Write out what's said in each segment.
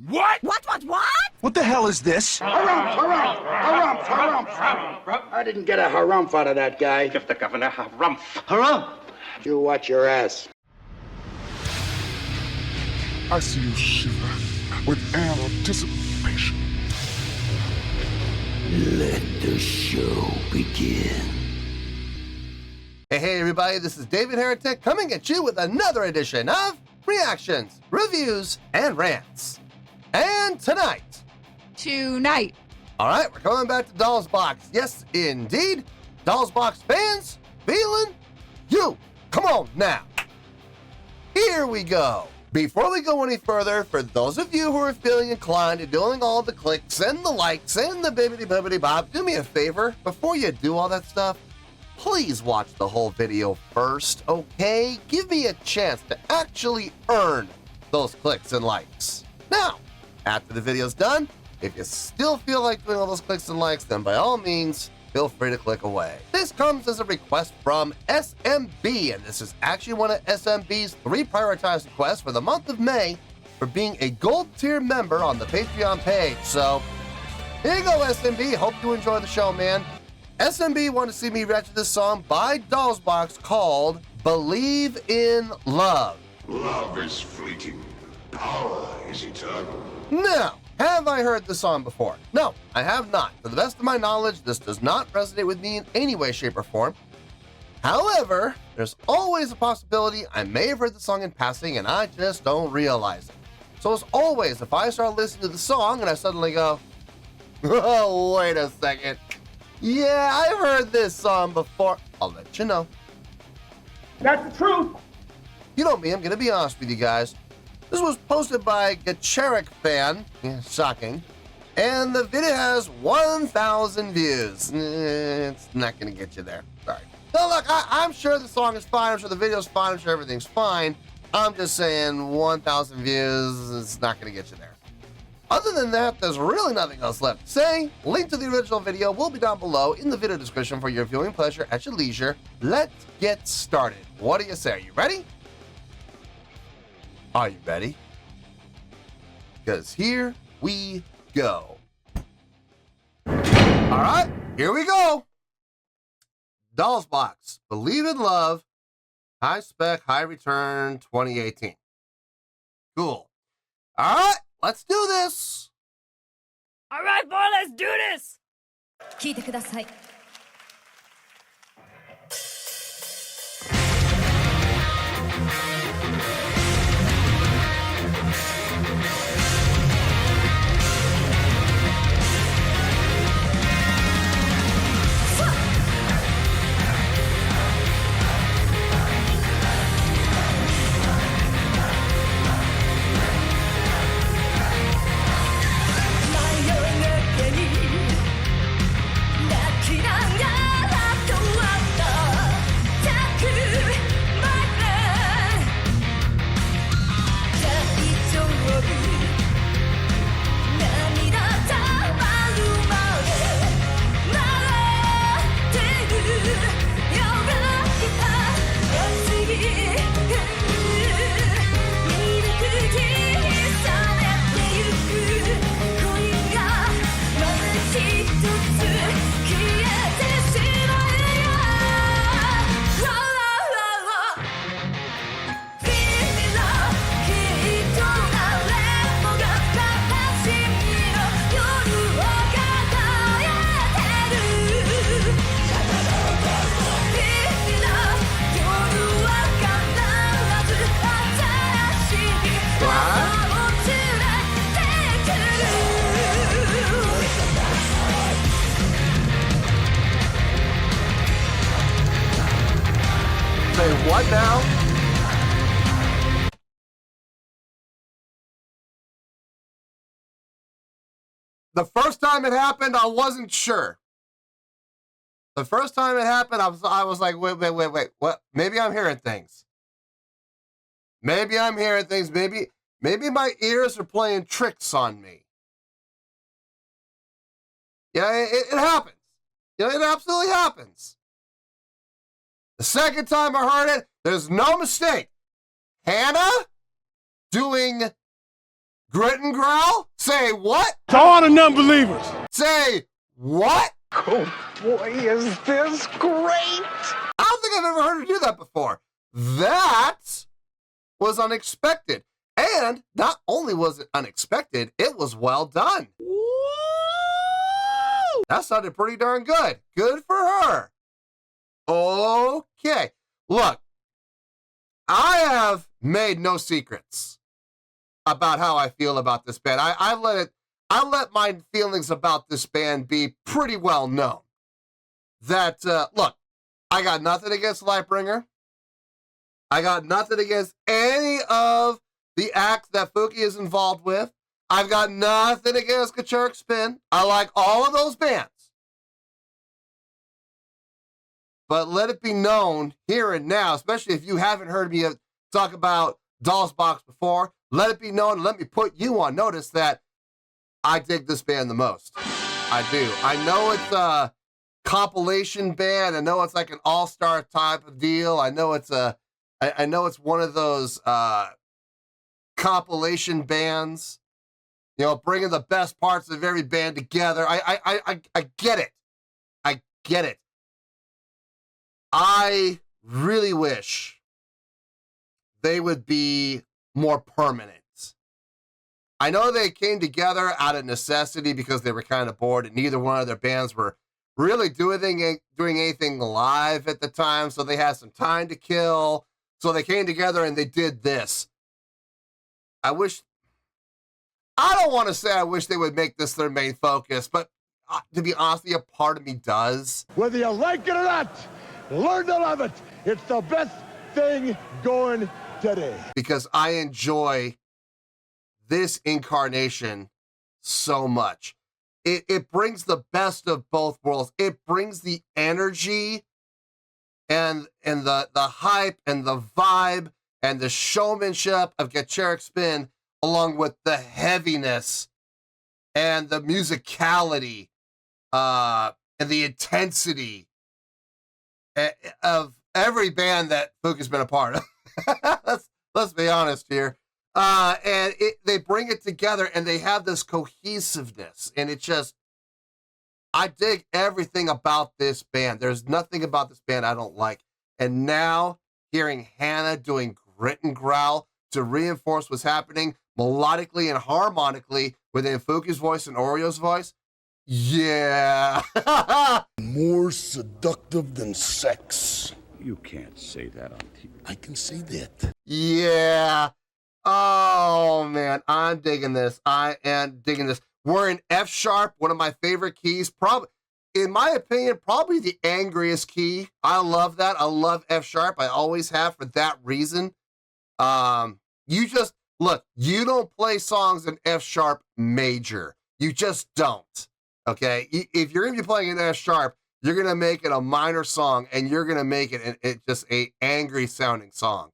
What? What? What the hell is this? Harumph! I didn't get a harumph out of that guy. Give the governor harumph. Harumph! You watch your ass. I see you shiver with anticipation. Let the show begin. Hey everybody, this is David Heretic coming at you with another edition of Reactions, Reviews, and Rants. And tonight, all right, we're coming back to Doll Boxx. Yes, indeed, Doll Boxx fans feeling you. Come on now. Here we go. Before we go any further, for those of you who are feeling inclined to doing all the clicks and the likes and the bibbidi bob, do me a favor. Before you do all that stuff, please watch the whole video first, okay? Give me a chance to actually earn those clicks and likes. Now, after the video's done, if you still feel like doing all those clicks and likes, then by all means, feel free to click away. This comes as a request from SMB, and this is actually one of SMB's 3 prioritized requests for the month of May for being a gold tier member on the Patreon page. So, here you go, SMB. Hope you enjoy the show, man. SMB wanted to see me react to this song by Doll Boxx called Believe in Love. Love is fleeting. Power is eternal. Now, have I heard this song before? No, I have not. To the best of my knowledge, this does not resonate with me in any way, shape, or form. However, there's always a possibility I may have heard the song in passing and I just don't realize it. So as always, if I start listening to the song and I suddenly go, oh, wait a second. Yeah, I've heard this song before, I'll let you know. That's the truth. You know me, I'm going to be honest with you guys. This was posted by Heretic fan, yeah, shocking, and the video has 1,000 views. It's not going to get you there, sorry. No, look, I'm sure the song is fine, I'm sure the video's fine, I'm sure everything's fine. I'm just saying 1,000 views is not going to get you there. Other than that, there's really nothing else left to say. Link to the original video will be down below in the video description for your viewing pleasure at your leisure. Let's get started. What do you say? Are you ready? Are you ready? Because here we go. All right, here we go. Doll Boxx, Believe in Love, High Spec, High Return 2018. Cool. All right, let's do this. All right, boy, let's do this. 聞いてください. Say what now? The first time it happened, I wasn't sure. The first time it happened, I was like, wait, what? Maybe I'm hearing things. Maybe I'm hearing things. Maybe my ears are playing tricks on me. Yeah, it happens. You know, it absolutely happens. The second time I heard it, there's no mistake. Hannah doing Grit and growl? Say what? To all the non-believers. Say what? Oh boy, is this great! I don't think I've ever heard her do that before. That was unexpected. And not only was it unexpected, it was well done. Woo! That sounded pretty darn good. Good for her. Okay. Look, I have made no secrets about how I feel about this band. I let my feelings about this band be pretty well known. That, look, I got nothing against Lightbringer. I got nothing against any of the acts that Fuki is involved with. I've got nothing against Kachurk Spin. I like all of those bands. But let it be known here and now, especially if you haven't heard me talk about Doll Boxx before, let it be known and let me put you on notice that I dig this band the most. I do. I know it's a compilation band. I know it's like an all-star type of deal. I know it's one of those compilation bands, you know, bringing the best parts of every band together. I get it. I get it. I really wish they would be more permanent. I know they came together out of necessity because they were kind of bored and neither one of their bands were really doing anything live at the time, so they had some time to kill. So they came together and they did this. I don't want to say I wish they would make this their main focus, but to be honest with you, a part of me does. Whether you like it or not, learn to love it. It's the best thing going today. Because I enjoy this incarnation so much. It brings the best of both worlds. It brings the energy and the hype and the vibe and the showmanship of Kachurk Spin, along with the heaviness and the musicality and the intensity of every band that Fook has been a part of. let's be honest here. And they bring it together and they have this cohesiveness, and it just, I dig everything about this band. There's nothing about this band I don't like. And now hearing Hannah doing Grit and Growl to reinforce what's happening melodically and harmonically within Fuki's voice and Oreo's voice, yeah. More seductive than sex. You can't say that on TV. I can say that. Yeah. Oh, man, I'm digging this. I am digging this. We're in F sharp, one of my favorite keys. Probably, in my opinion, probably the angriest key. I love that. I love F sharp. I always have for that reason. You just, look, you don't play songs in F sharp major. You just don't, okay? If you're going to be playing in F sharp, you're going to make it a minor song, and you're going to make it just a angry sounding song.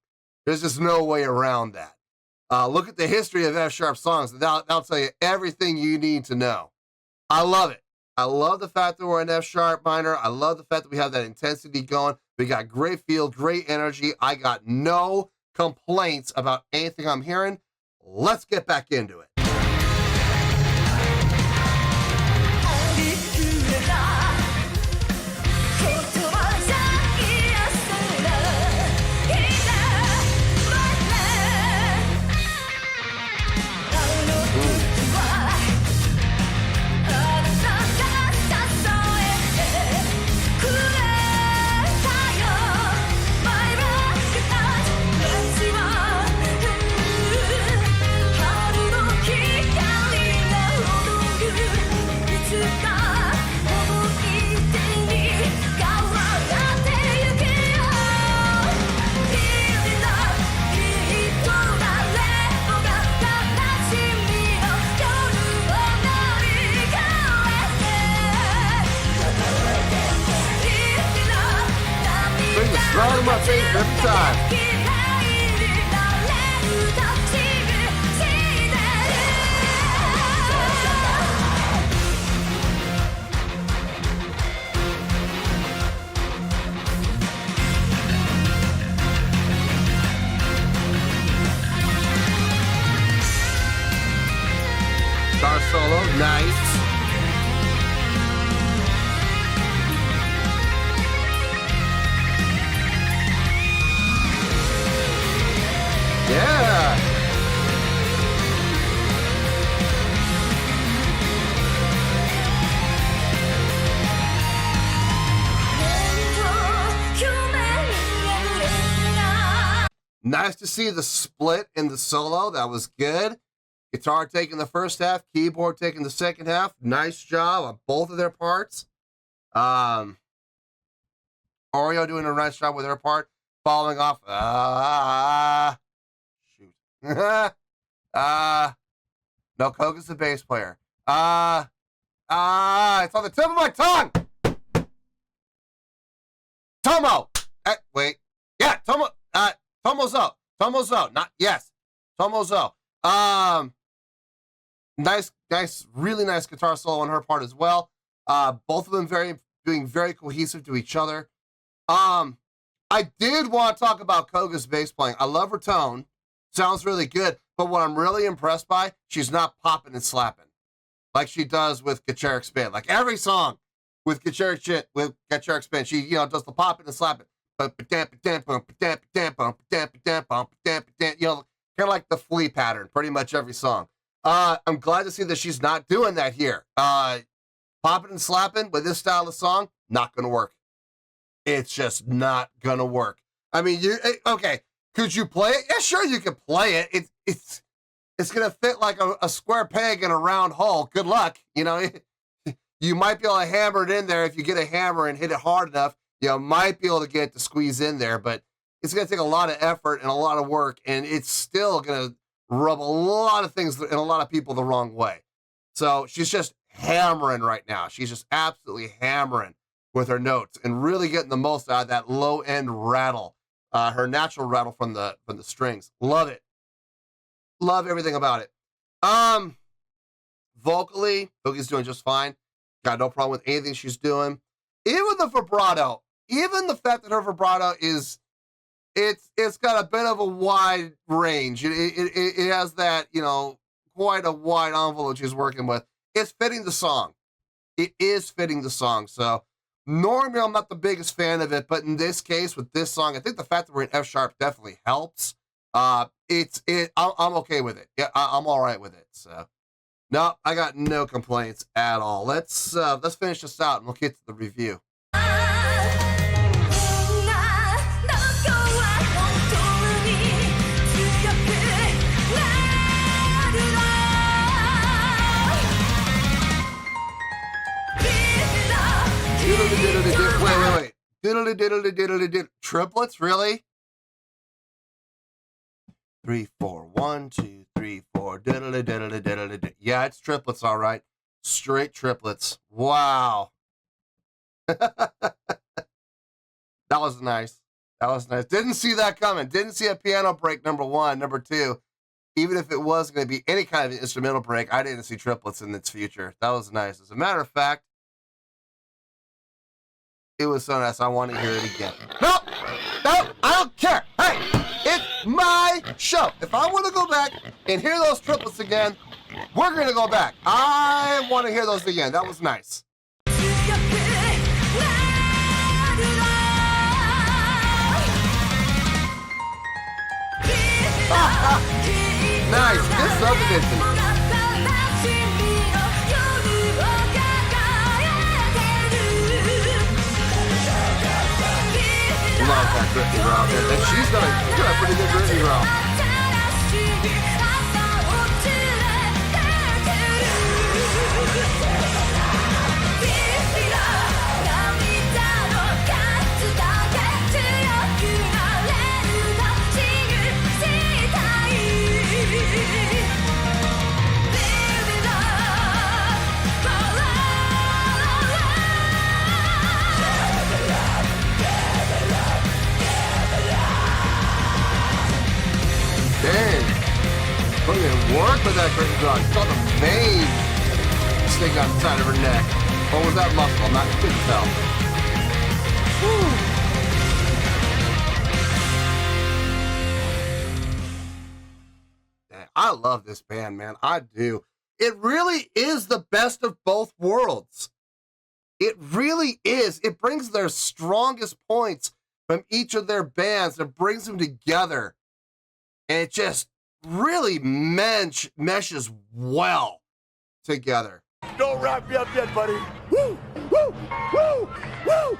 There's just no way around that. Look at the history of F sharp songs. That'll tell you everything you need to know. I love it. I love the fact that we're in F sharp minor. I love the fact that we have that intensity going. We got great feel, great energy. I got no complaints about anything I'm hearing. Let's get back into it. Right in my face every time. Guitar solo, nice. Yeah. Nice to see the split in the solo. That was good. Guitar taking the first half, keyboard taking the second half. Nice job on both of their parts. Oreo doing a nice job with her part, following off. Shoot. No, Koga's the bass player. It's on the tip of my tongue. Tomo. Wait. Yeah, Tomo. Tomozo. Not yes. Tomozo. Nice, really nice guitar solo on her part as well. Both of them being very cohesive to each other. I did want to talk about Koga's bass playing. I love her tone. Sounds really good. But what I'm really impressed by, she's not popping and slapping like she does with Heretic Spin. Like every song with Heretic Spin, she does the popping and slapping. You know, kind of like the flea pattern, pretty much every song. I'm glad to see that she's not doing that here. Popping and slapping with this style of song, not going to work. It's just not going to work. I mean, okay, could you play it? Yeah, sure, you can play it. It's going to fit like a square peg in a round hole. Good luck. You know, you might be able to hammer it in there if you get a hammer and hit it hard enough. You might be able to get it to squeeze in there, but it's going to take a lot of effort and a lot of work, and it's still going to rub a lot of things and a lot of people the wrong way. So she's just hammering right now. She's just absolutely hammering with her notes and really getting the most out of that low-end rattle, her natural rattle from the strings. Love it. Love everything about it. Vocally, Boogie's doing just fine. Got no problem with anything she's doing. Even the vibrato, even the fact that her vibrato is, it's got a bit of a wide range. It has that, quite a wide envelope she's working with. It's fitting the song. It is fitting the song. So normally I'm not the biggest fan of it, but in this case with this song, I think the fact that we're in F sharp definitely helps. I'm okay with it. Yeah, I'm all right with it. So no, I got no complaints at all. Let's finish this out and we'll get to the review. Wait. Diddly. Triplets, really? 3, 4, 1, 2, 3, 4. Diddly. Yeah, it's triplets, all right. Straight triplets. Wow. That was nice. Didn't see that coming. Didn't see a piano break, number one. Number two, even if it was going to be any kind of an instrumental break, I didn't see triplets in its future. That was nice. As a matter of fact, it was so nice. I want to hear it again. No, I don't care. Hey, it's my show. If I want to go back and hear those triplets again, we're going to go back. I want to hear those again. That was nice. Nice. Good subdivision. Love that Britney growl. And she's got a pretty good Britney growl. Look at work with that Britney growl. You saw the vein sticking out the side of her neck. Or was that muscle? Not couldn't tell. Woo. I love this band, man. I do. It really is the best of both worlds. It really is. It brings their strongest points from each of their bands. It brings them together. And it just really meshes well together. Don't wrap me up yet, buddy. Woo! Woo! Woo! Woo!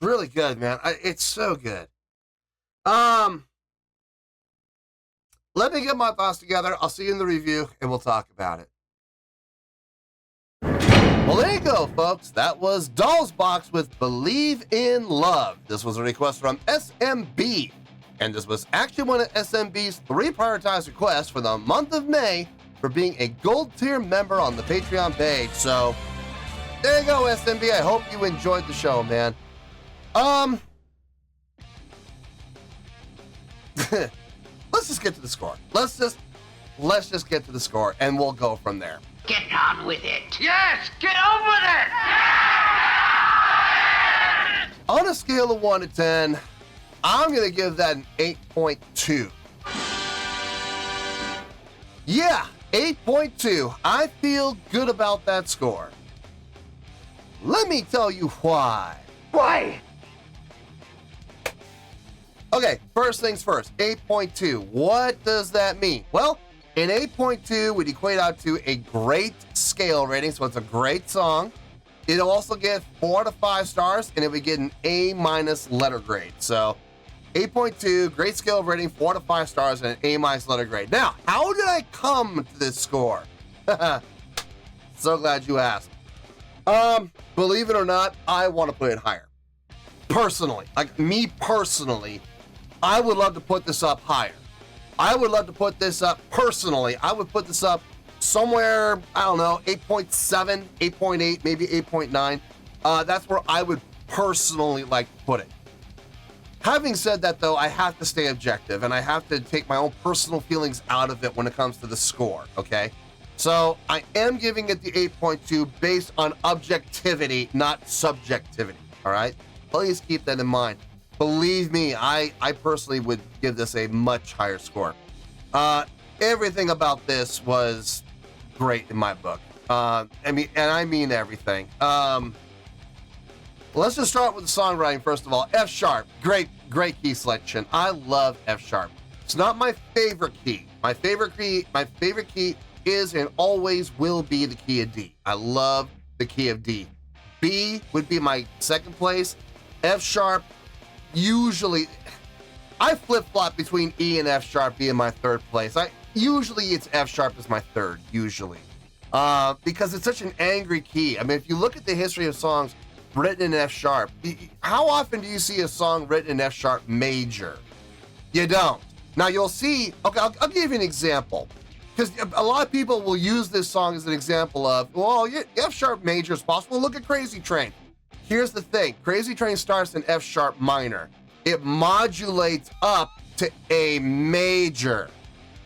Really good, man. It's so good. Let me get my thoughts together. I'll see you in the review, and we'll talk about it. Well, there you go, folks. That was Doll Boxx with Believe in Love. This was a request from SMB, and this was actually one of SMB's 3 prioritized requests for the month of May for being a gold tier member on the Patreon page. So there you go, SMB. I hope you enjoyed the show, man. Let's just get to the score. Let's just get to the score, and we'll go from there. Get on with it. Yes, get on with it. On a scale of 1 to 10, I'm gonna give that an 8.2. Yeah, 8.2. I feel good about that score. Let me tell you why. Why? Okay, first things first, 8.2. What does that mean? Well, an 8.2 would equate out to a great scale rating, so it's a great song. It'll also get 4 to 5 stars, and it would get an A- letter grade. So 8.2, great scale rating, 4 to 5 stars, and an A- letter grade. Now, how did I come to this score? So glad you asked. Believe it or not, I want to put it higher. Personally, like me personally, I would love to put this up higher. I would love to put this up personally. I would put this up somewhere, I don't know, 8.7, 8.8, maybe 8.9. That's where I would personally like to put it. Having said that, though, I have to stay objective, and I have to take my own personal feelings out of it when it comes to the score, okay? So I am giving it the 8.2 based on objectivity, not subjectivity, all right? Please keep that in mind. Believe me, I personally would give this a much higher score. Everything about this was great in my book. I mean everything. Let's just start with the songwriting first of all. F sharp, great key selection. I love F sharp. It's not my favorite key. My favorite key is and always will be the key of D. I love the key of D. B would be my second place. F sharp, usually, I flip-flop between E and F sharp being my third place. Usually it's F sharp as my third, usually. Because it's such an angry key. I mean, if you look at the history of songs written in F sharp, how often do you see a song written in F sharp major? You don't. Now you'll see, okay, I'll give you an example. Because a lot of people will use this song as an example of, well, F sharp major is possible. Look at Crazy Train. Here's the thing. Crazy Train starts in F sharp minor. It modulates up to A major,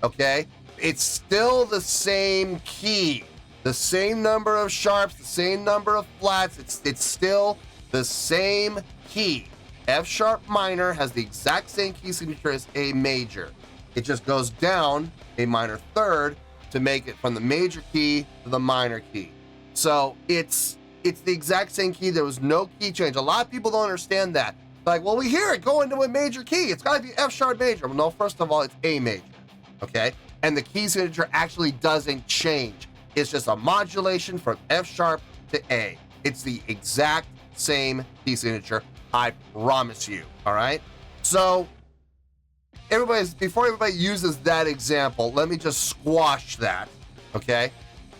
okay? It's still the same key. The same number of sharps, the same number of flats. It's still the same key. F sharp minor has the exact same key signature as A major. It just goes down a minor third to make it from the major key to the minor key. So it's the exact same key. There was no key change. A lot of people don't understand that. Like, well, we hear it go into a major key. It's got to be F sharp major. Well, no, first of all, it's A major, okay? And the key signature actually doesn't change. It's just a modulation from F sharp to A. It's the exact same key signature, I promise you, all right? So before everybody uses that example, let me just squash that, okay?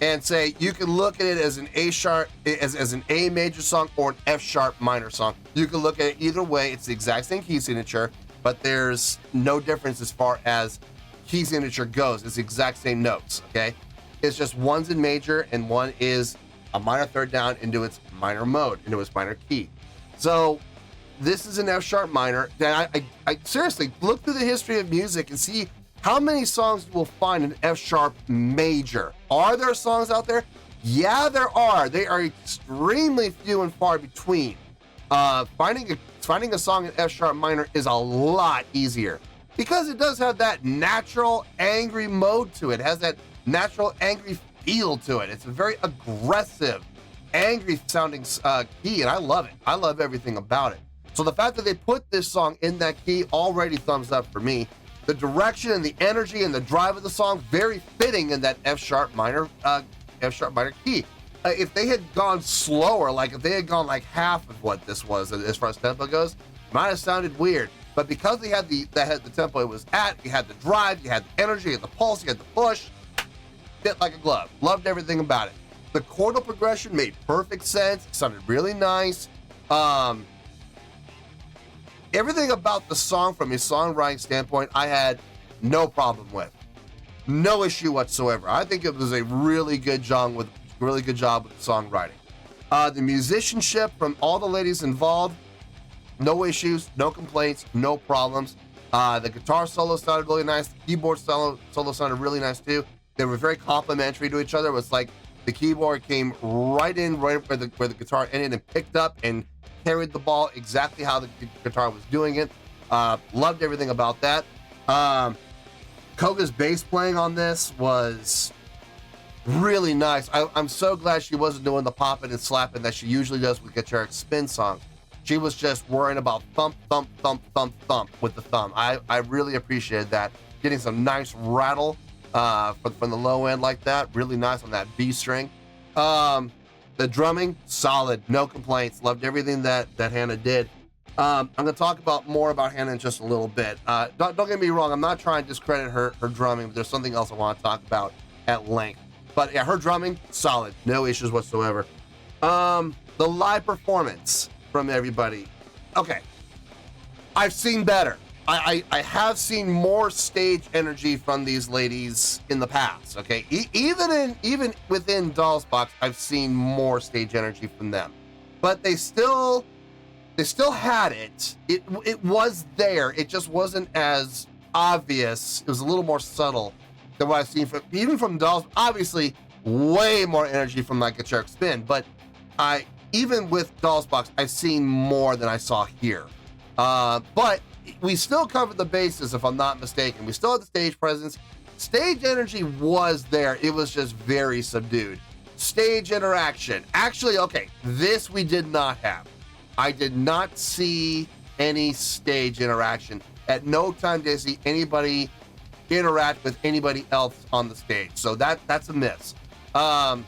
And say you can look at it as an A sharp, as an A major song or an F sharp minor song. You can look at it either way. It's the exact same key signature, but there's no difference as far as key signature goes. It's the exact same notes, okay? It's just one's in major and one is a minor third down into its minor mode, into its minor key. So this is an F sharp minor. Then I seriously look through the history of music and see how many songs you will find in F sharp major. Are there songs out there? Yeah, there are. They are extremely few and far between. Finding a song in F sharp minor is a lot easier. because it does have that natural angry mode to it. It has that natural angry feel to it. It's a very aggressive, angry sounding key, and I love it. I love everything about it. So the fact that they put this song in that key, already thumbs up for me. The direction and the energy and the drive of the song, very fitting in that F sharp minor key. If they had gone slower, like if they had gone like half of what this was as far as tempo goes, it might have sounded weird. But because they had the tempo it was at, you had the drive, you had the energy, you had the pulse, you had the push, fit like a glove. Loved everything about it. The chordal progression made perfect sense. It sounded really nice. Everything about the song from a songwriting standpoint, I had no problem with. No issue whatsoever. I think it was a really good job with songwriting. The musicianship from all the ladies involved, no issues, no complaints, no problems. The guitar solo sounded really nice. The keyboard solo sounded really nice too. They were very complimentary to each other. It was like the keyboard came right in, right where the guitar ended and picked up and carried the ball exactly how the guitar was doing it. Loved everything about that. Koga's bass playing on this was really nice. I'm so glad she wasn't doing the popping and slapping that she usually does with guitar spin songs. She was just worrying about thump, thump, thump, thump, thump with the thumb. I really appreciated that. Getting some nice rattle from the low end like that. Really nice on that B string. The drumming, solid, no complaints. Loved everything that Hannah did. I'm going to talk more about Hannah in just a little bit. Don't get me wrong, I'm not trying to discredit her drumming, but there's something else I want to talk about at length. But yeah, her drumming, solid, no issues whatsoever. The live performance from everybody. Okay, I've seen better. I have seen more stage energy from these ladies in the past, okay? Even within Doll Boxx, I've seen more stage energy from them. But they still had it. It was there. It just wasn't as obvious. It was a little more subtle than what I've seen even from Dolls. Obviously, way more energy from like a Cherk Spin, but even with Doll Boxx, I've seen more than I saw here. But we still covered the bases, if I'm not mistaken. We still had the stage presence. Stage energy was there. It was just very subdued. Stage interaction. Actually, okay, this we did not have. I did not see any stage interaction. At no time did I see anybody interact with anybody else on the stage. So that's a miss. Crowd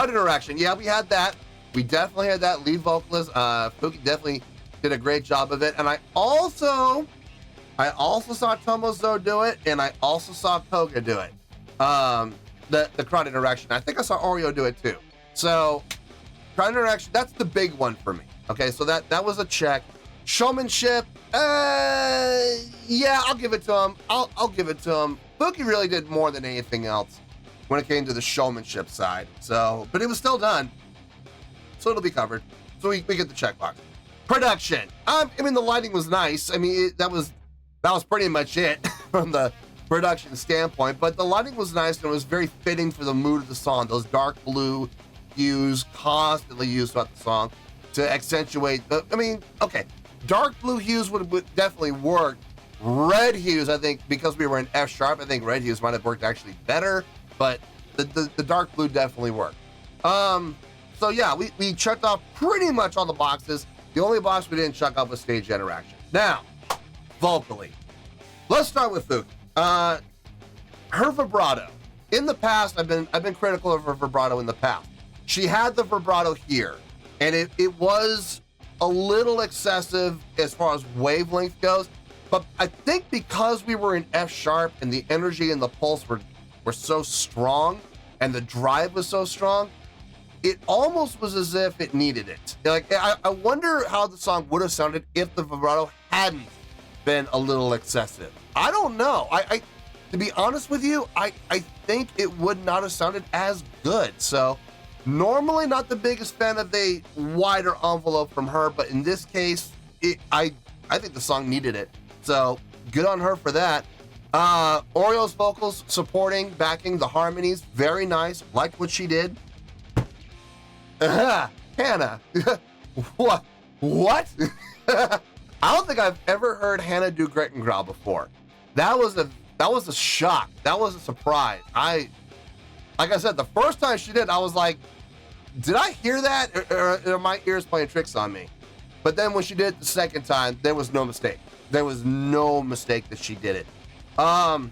interaction. Yeah, we had that. We definitely had that. Lead vocalist, Fuki definitely did a great job of it. And I also saw Tomozo do it, and I also saw Koga do it. The crowd interaction. I think I saw Oreo do it too. So crowd interaction, that's the big one for me. Okay, so that was a check. Showmanship, yeah, I'll give it to him. I'll give it to him. Fuki really did more than anything else when it came to the showmanship side. So, but it was still done. So it'll be covered. So we get the checkbox. Production. I mean, the lighting was nice. I mean, that was pretty much it from the production standpoint. But the lighting was nice, and it was very fitting for the mood of the song. Those dark blue hues constantly used throughout the song to accentuate okay, dark blue hues would definitely work. Red hues, I think, because we were in F sharp, I think red hues might have worked actually better, but the dark blue definitely worked. So yeah, we checked off pretty much all the boxes. The only box we didn't check off was stage interaction. Now, vocally, let's start with Fuki. Her vibrato. In the past, I've been critical of her vibrato in the past. She had the vibrato here, and it was a little excessive as far as wavelength goes. But I think because we were in F sharp and the energy and the pulse were so strong and the drive was so strong, it almost was as if it needed it. Like, I wonder how the song would have sounded if the vibrato hadn't been a little excessive. I don't know. To be honest with you, I think it would not have sounded as good. So normally not the biggest fan of a wider envelope from her, but in this case, I think the song needed it. So good on her for that. Oreo's vocals, supporting, backing the harmonies, very nice. Liked what she did. Hannah, what? I don't think I've ever heard Hannah do Grit and Growl before. That was a shock. That was a surprise. Like I said, the first time she did, I was like, did I hear that? Or are my ears playing tricks on me? But then when she did it the second time, there was no mistake. There was no mistake that she did it. To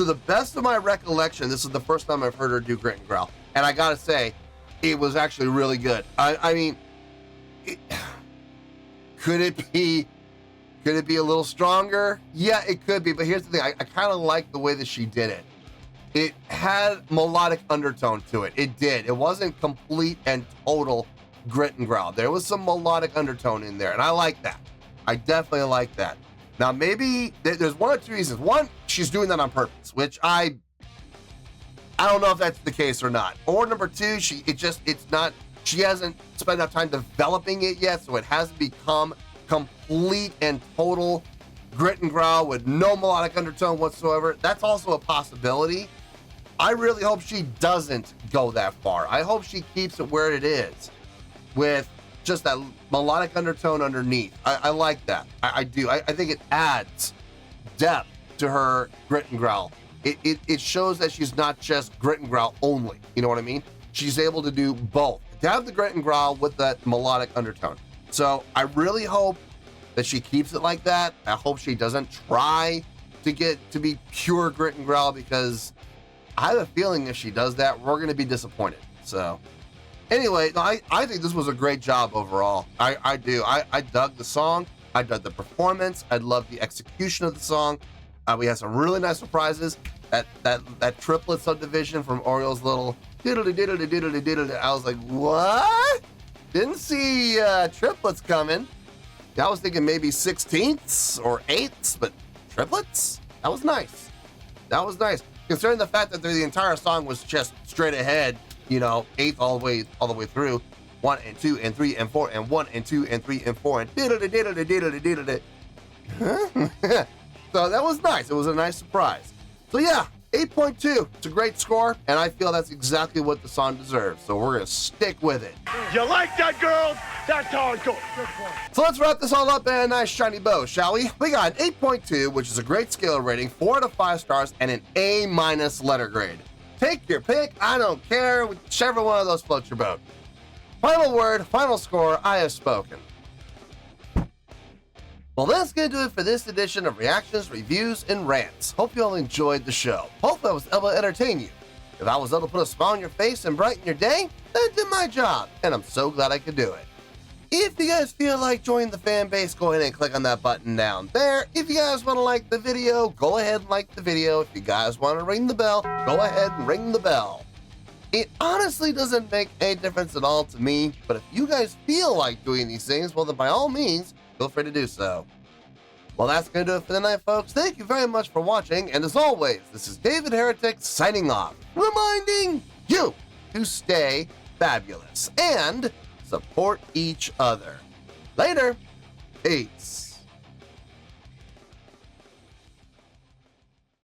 the best of my recollection, this is the first time I've heard her do Grit and Growl. And I gotta say, it was actually really good. I mean, could it be a little stronger? Yeah, it could be. But here's the thing. I kind of like the way that she did it. It had melodic undertone to it. It did. It wasn't complete and total Grit and Growl. There was some melodic undertone in there. And I like that. I definitely like that. Now, maybe there's one or two reasons. One, she's doing that on purpose, which I don't know if that's the case or not. Or number two, she hasn't spent enough time developing it yet, so it hasn't become complete and total Grit and Growl with no melodic undertone whatsoever. That's also a possibility. I really hope she doesn't go that far. I hope she keeps it where it is with just that melodic undertone underneath. I like that. I do. I think it adds depth to her Grit and Growl. It shows that she's not just Grit and Growl only. You know what I mean? She's able to do both. To have the Grit and Growl with that melodic undertone. So I really hope that she keeps it like that. I hope she doesn't try to get to be pure Grit and Growl, because I have a feeling if she does that, we're going to be disappointed. So anyway, I think this was a great job overall. I do. I dug the song. I dug the performance. I love the execution of the song. We had some really nice surprises. That triplet subdivision from Oriole's little diddly diddly diddly diddly. I was like, what? Didn't see triplets coming. I was thinking maybe 16ths or 8ths, but triplets? That was nice. That was nice. Considering the fact that the entire song was just straight ahead, you know, 8th all the way through, 1 and 2 and 3 and 4 and 1 and 2 and 3 and 4 and diddly diddly diddly diddly. So that was nice. It was a nice surprise. So yeah, 8.2. It's a great score, and I feel that's exactly what the song deserves. So we're gonna stick with it. You like that, girls? That's how it goes. So let's wrap this all up in a nice shiny bow, shall we? We got an 8.2, which is a great scale rating, 4 out of 5 stars, and an A- letter grade. Take your pick. I don't care. Whichever one of those floats your boat. Final word, final score. I have spoken. Well, that's going to do it for this edition of Reactions, Reviews, and Rants. Hope you all enjoyed the show. Hope I was able to entertain you. If I was able to put a smile on your face and brighten your day, that did my job, and I'm so glad I could do it. If you guys feel like joining the fan base, go ahead and click on that button down there. If you guys want to like the video, go ahead and like the video. If you guys want to ring the bell, go ahead and ring the bell. It honestly doesn't make any difference at all to me, but if you guys feel like doing these things, well, then by all means, feel free to do so. Well, that's going to do it for the night, folks. Thank you very much for watching, and as always, this is David Heretic signing off, reminding you to stay fabulous and support each other. Later. Peace.